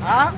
হ্যাঁ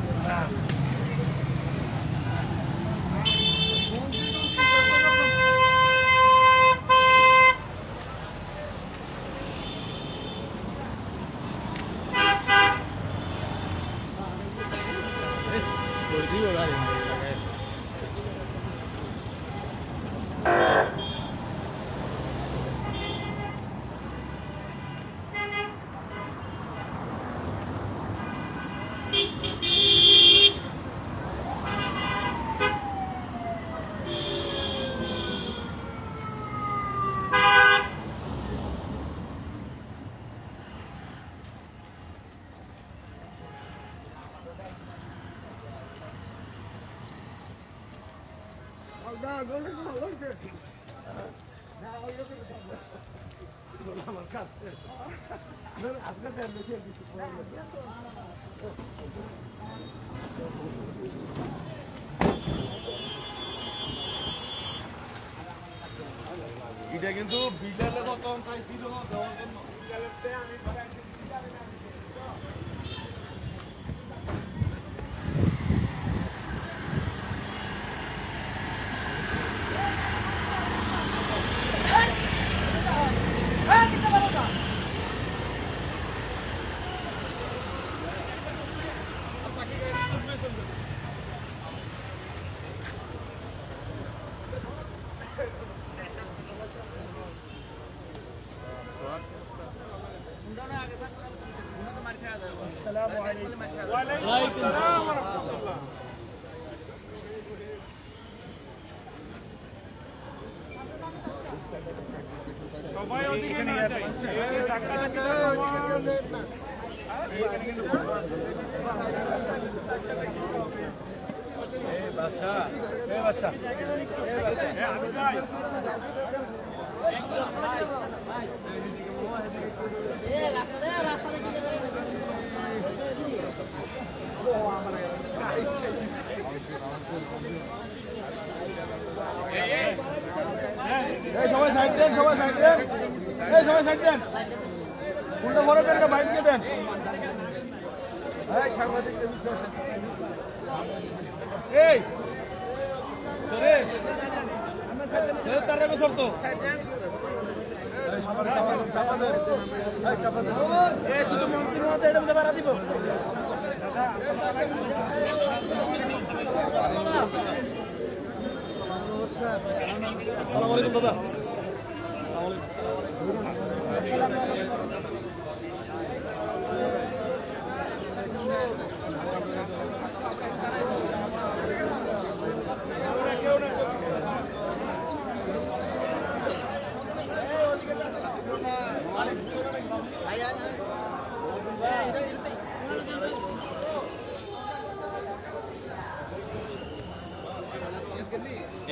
এটা কিন্তু বিড়ালের মতন তাই দিল দেওয়ার জন্য সবাই ওদিকে না যায় এই ধাক্কা এই বাদশা এই বাদশা এই বাদশা এই আমি ভাই এই রাস্তা দিকে সবাই সাইড দেন সবাই সাইড দেন এই সবাই সাইড দেন উল্টো বড় করে বাইক দিয়ে দেন এই সাংবাদিকদের বিশ্বাস এই চলে চলে তার রেবে সব তো এই সবার চাপা দেন এই চাপা দেন এই শুধু মন্ত্রী মতে এরকম বাড়া দিব আসসালামু আলাইকুম দাদা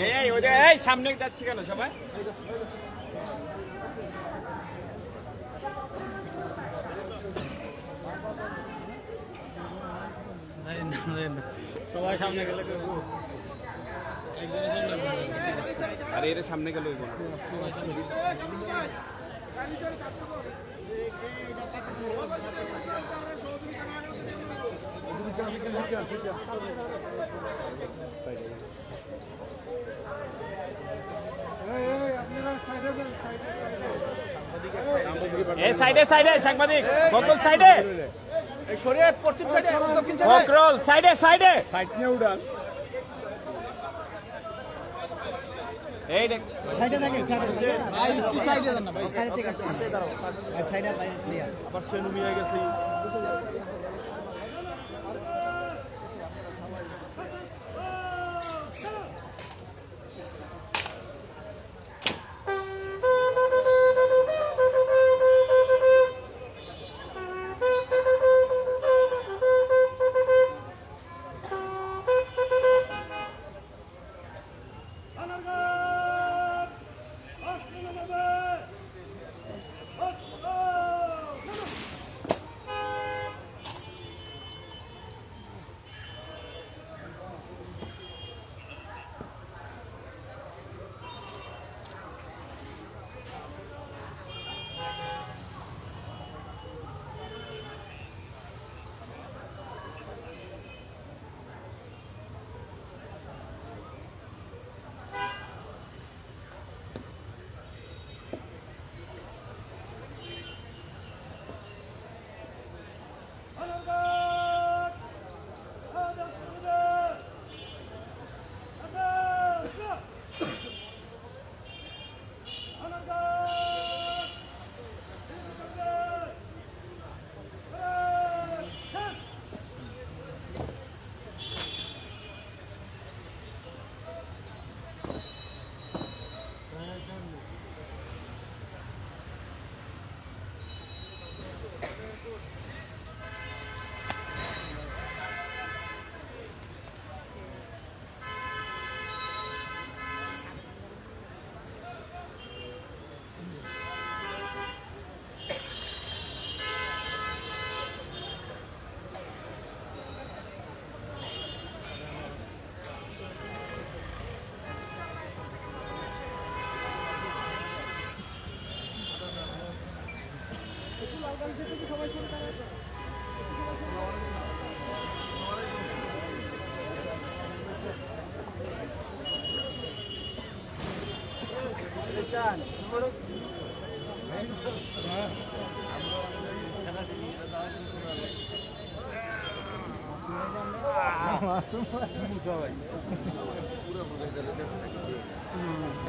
এই ওই সামনে যাচ্ছে কেন সবাই সবাই সামনে গেলে আরে এর সামনে গেল এই সাইডে সাইডে সাংবাদিক বকরল সাইডে এই সরিয়ে পশ্চিম সাইডে এবং দক্ষিণ সাইডে বকরল সাইডে সাইডে সাইড নিয়ে উড়ান এই দেখ সাইডে দেখেন ভাই কি সাইডে দেন না ভাই সাইডে থেকে দাঁড়াও সাইডে ভাই ক্লিয়ার আবার সেনু মিয়া গেছে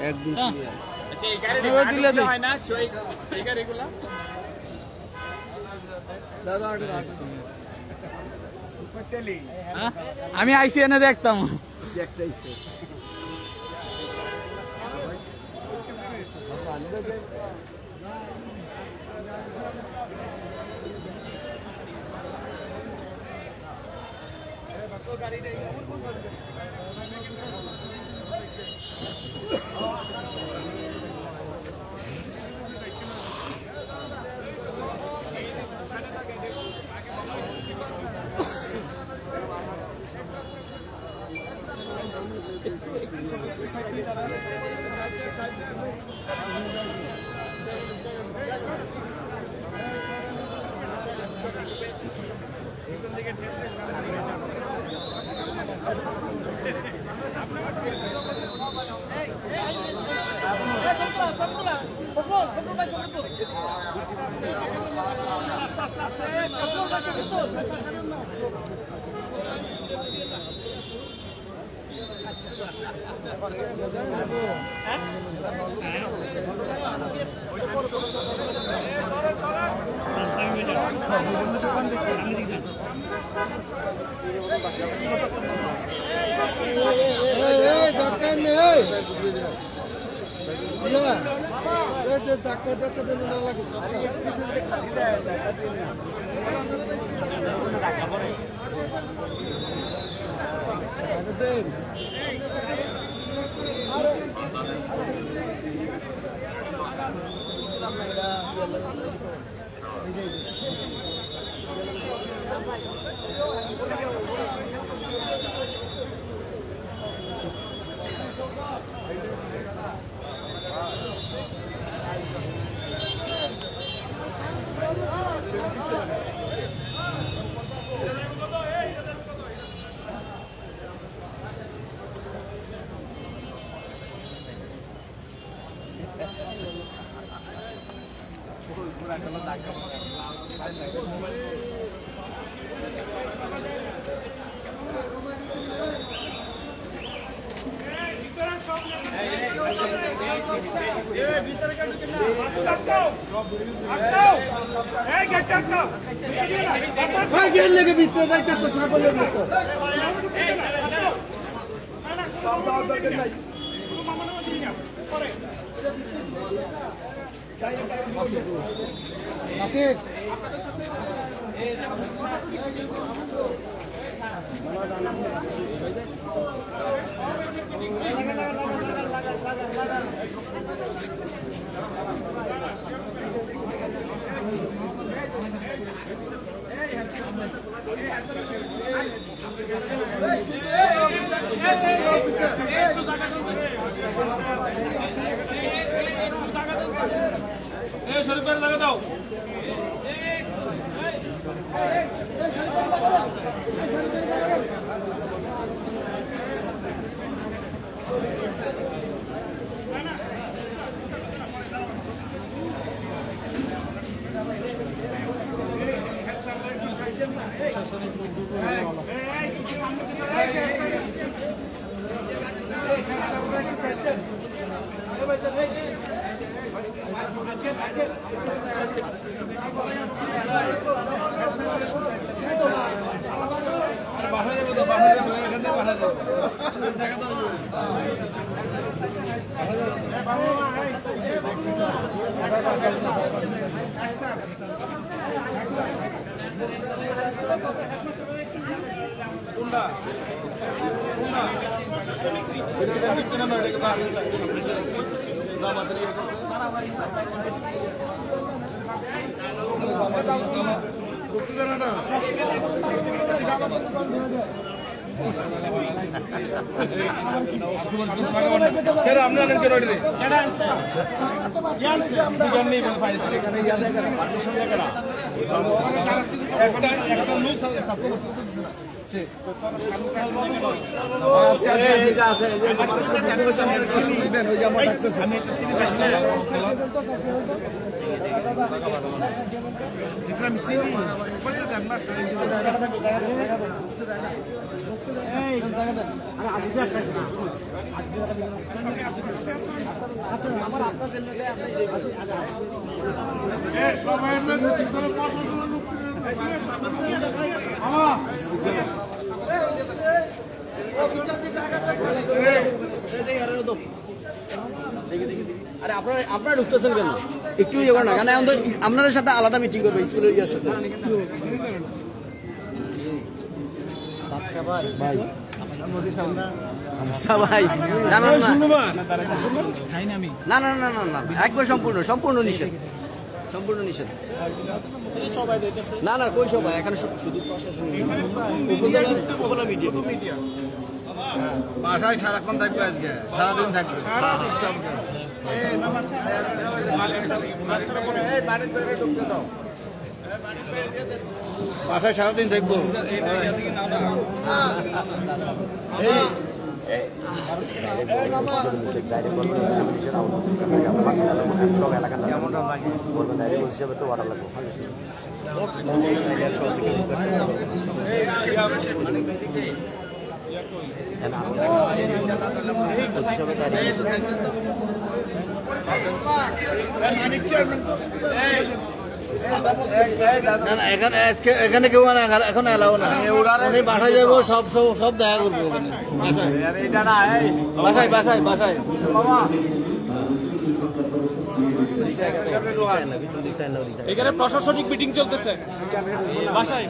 একদম আমি আইসি এনে দেখতাম দেখতেইছে লেগে ভিতরে যাইতেছে ছাগলের মতো সব দেওয়ার দরকার নাই নাসিক শরীফ করে লাগা দাও স্যার আপনি আনেন কেন রে একটা লোক আরে আপনারা ঢুকতেছেন কেন? একটু ইয়ে করেন না, কারণ এখন তো আপনাদের সাথে আলাদা মিটিং করবে স্কুলের ইয়ার সাথে। ভাই না না না না না না না একবার সম্পূর্ণ নিষেধ, সম্পূর্ণ নিষেধ। না না কই সবাই এখানে শুধু প্রশাসন, উপজেলা মিডিয়া। বাসায় সারাক্ষণ থাকবে, আজকে সারাদিন থাকবে। বাসায় সারাদিন থাকবো। এখানে কেউ এখন এলাও না, বাসায় যাবো, সব দেখা করবো ওখানে বাসায় বাসায় বাসায়। এখানে প্রশাসনিক মিটিং চলতেছে বাসায়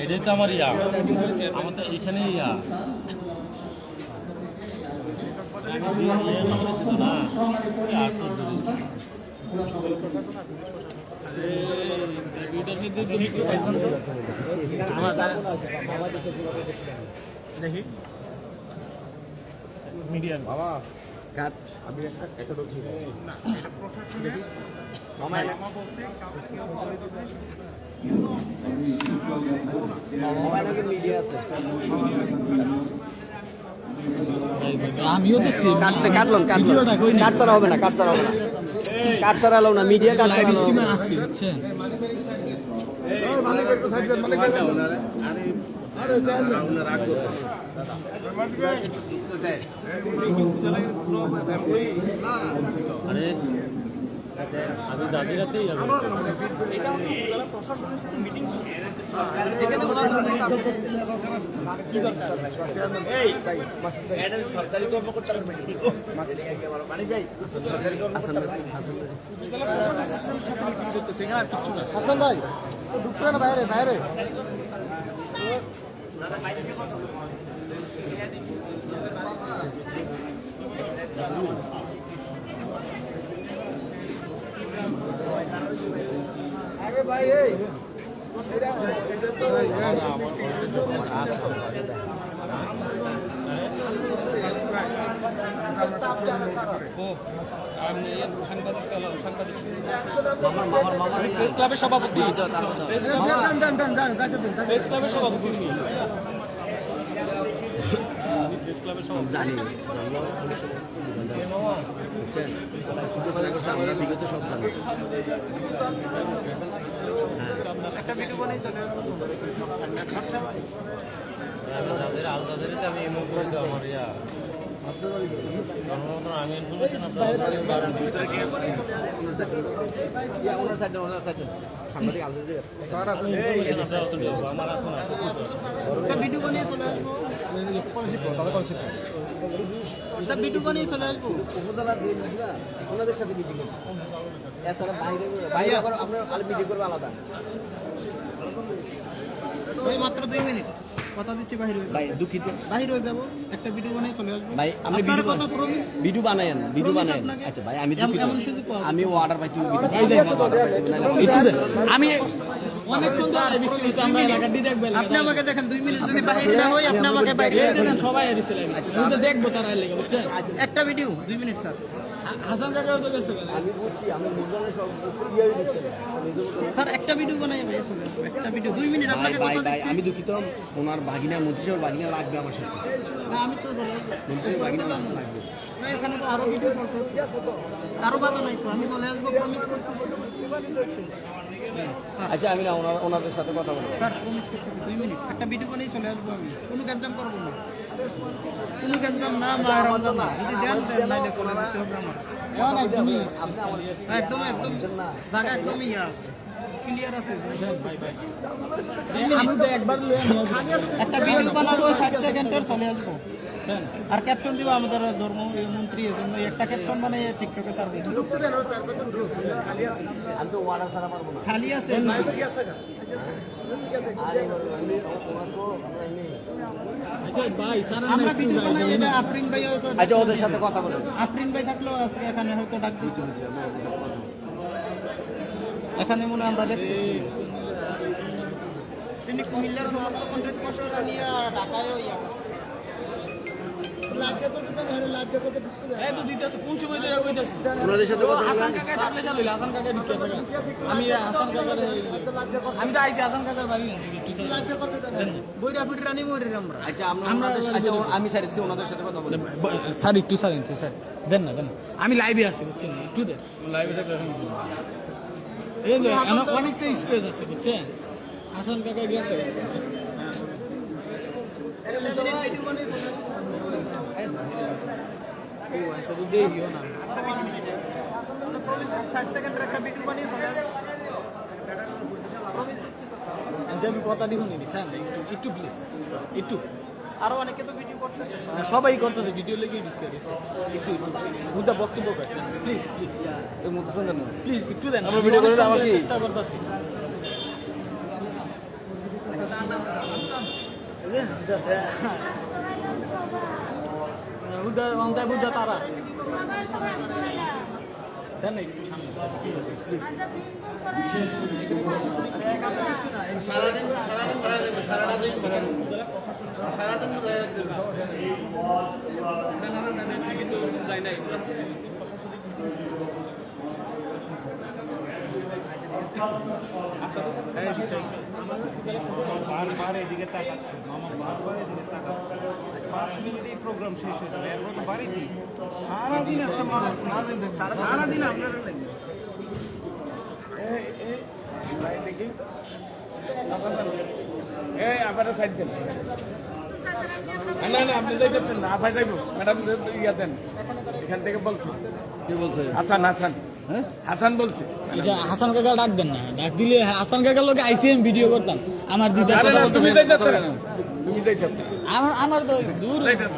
এটাই তো আমার ইয়া, আমাদের এখানে ইয়া না দেখি মিডিয়াম কাট মামা মিডিয়া আছে, আমিও তো কাটলাম কাট ছাড়া হবে না, কাট ছাড়া এলাও না, মিডিয়া কাট ছাড়া আসছি বুঝছেন। আরে আমি জাজিরাতেই যাবো। সরকারি কর্মকর্তার হাসান ভাই ঢুকতে না, বাইরে বাইরে। আগে ভাই এই প্রেস ক্লাবের সভাপতি, প্রেস ক্লাবের সভাপতি, জানি আমরা বিগত সব জানি। যাদের আলাদাদের আমি এমন করে দেবো আমার ইয়া আমি ইনফরমেশন আপনার সাংবাদিক আলাদা আমার আছে না ভিডিও বানিয়ে চলে আসবো, ভিডিও বানিয়ে চলে আসবো উপজেলার যে মিডিয়া ওনাদের সাথে মিটিং করবো। এছাড়া বাইরে বাইরে আবার আমরা মিটিং করবো আলাদা। মাত্র 2 মিনিট কথা দিচ্ছি বাহির হয়ে ভাই দুঃখিত বাহির হয়ে যাবো, একটা ভিডিও বানিয়ে চলে আসবো। ভাই আপনি আপনার কথা প্রমিস। ভিডিও বানায়েন ভিডিও Promise বানায়েন আপনাকে। আচ্ছা ভাই আমি দুঃখিত এমন সুযোগ পাওয়া আমি অর্ডার পাইছি আমি অনেকক্ষণ ধরে বৃষ্টি হচ্ছে, আমরা এলাকার দিকে দেখবেন। আপনি আমাকে দেখেন 2 মিনিট যদি বাইরে না হই, আপনি আমাকে বাইরে দেখেন। সবাই এসেছিল আমি দেখবো তারা লেগে, বুঝছেন? একটা ভিডিও 2 মিনিট স্যার। হাসান কাকাও তো গেছে আমি বুঝছি আমি মুরগানের সব ইয়ে দিচ্ছি স্যার, একটা ভিডিও বানাই ভাই, চলে আসবো। একটা ভিডিও 2 মিনিট আপনাকে ভাই কথা ভাই দিচ্ছি। আমি দুঃখিত ওনার ভাগিনা মন্ত্রী সাহেবের ভাগিনা লাগবে আমার সাথে না, আমি তো মন্ত্রী ভাগিনা লাগবে না, এখানে তো আরো ভিডিও চলতেছে, আরো বাধা নাই তো, আমি চলে আসবো, প্রমিস করতেছি। আচ্ছা আমি না ওনাদের সাথে কথা বলবো স্যার প্রমিস করতেছি 2 মিনিট, একটা ভিডিও বানিয়ে চলে আসবো আমি, কোনো গ্যাঞ্জাম করবো না, কোনো গ্যাঞ্জাম না, মায়ের রমজান না, যদি দেন দেন, নাইলে চলে যেতে হবে আমার। একদম একদম জায়গা একদম ইয়ে আছে, ক্লিয়ার আছে। আমি তো একবার একটা ভিডিও বানাবো 60 সেকেন্ডের, চলে আসবো। আর ক্যাপশন দিব আমাদের ধর্ম মন্ত্রী, এজন্য একটা ক্যাপশন বানিয়ে টিকটকে ছাড়বো। আমি তো অর্ডার ছাড়া পারবো না খালি আছে আমরা ভিডিও বানাই, এটা আফরিন ভাই হয়তো, আচ্ছা ওদের সাথে কথা বলেন আফরিন ভাই থাকলেও আজকে এখানে হয়তো ডাক দিত, এখানে মনে হয় আমরা দেখতেছি তিনি কুমিল্লার সমস্ত কন্টেন্ট কষ্ট নিয়ে ঢাকায়ও ইয়া ওনাদের সাথে কথা বলেন আমি তো আইছি হাসান কাকার বাড়ি বইরা পিট রানি মরি আমরা। আচ্ছা আমরা আচ্ছা আমি স্যার ওনাদের সাথে কথা বলেন স্যার একটু স্যার দেন না আমি লাইভে আছি বুঝছেন, একটু দেন লাইভে থাকলে এই যে অনেকটা স্পেস আছে বুঝছেন, হাসান কাকা গেছে দেখিও না 60 সেকেন্ডের একটা ভিডিও বানিয়ে চলে আসবো। আমি কথা দিব নি স্যার, একটু প্লিজ একটু, আরো অনেকে তো ভিডিও করতেছে। সবাই করতেছে ভিডিও লেগে দিচ্ছে, একটু মুদ্রা বক্তব্য করছেন প্লিজ প্লিজ প্লিজ একটু দেন, আমরা ভিডিও করে আমার কি চেষ্টা করতেছি। বুদ্ধা তারা দেন না একটু সামনে প্লিজ। সারাদিন বারবার এদিকে তাকাচ্ছে, মামা বারবার এদিকে তাকাচ্ছে। 5 মিনিটেই প্রোগ্রাম শেষ হয়ে যাবে, এরপর তো বাড়িতেই সারাদিন একটা মানুষ, সারাদিন আপনারা আপনারা সাইড দেন, না আপনি যাইতেন না, আফাই যাইব ম্যাডাম ইয়া দেন, এখান থেকে বলছি কি বলছে হাসান হাসান হাসান বলছে। আচ্ছা হাসান কাকা ডাক দেন না, ডাক দিলে হাসান কাকার লোকে আইসিএম ভিডিও করতাম আমার দিদা তুমি যাইতে তুমি যাইতে আমার তো দূর ম্যাডাম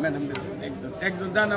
ম্যাডাম একজন একজন জানা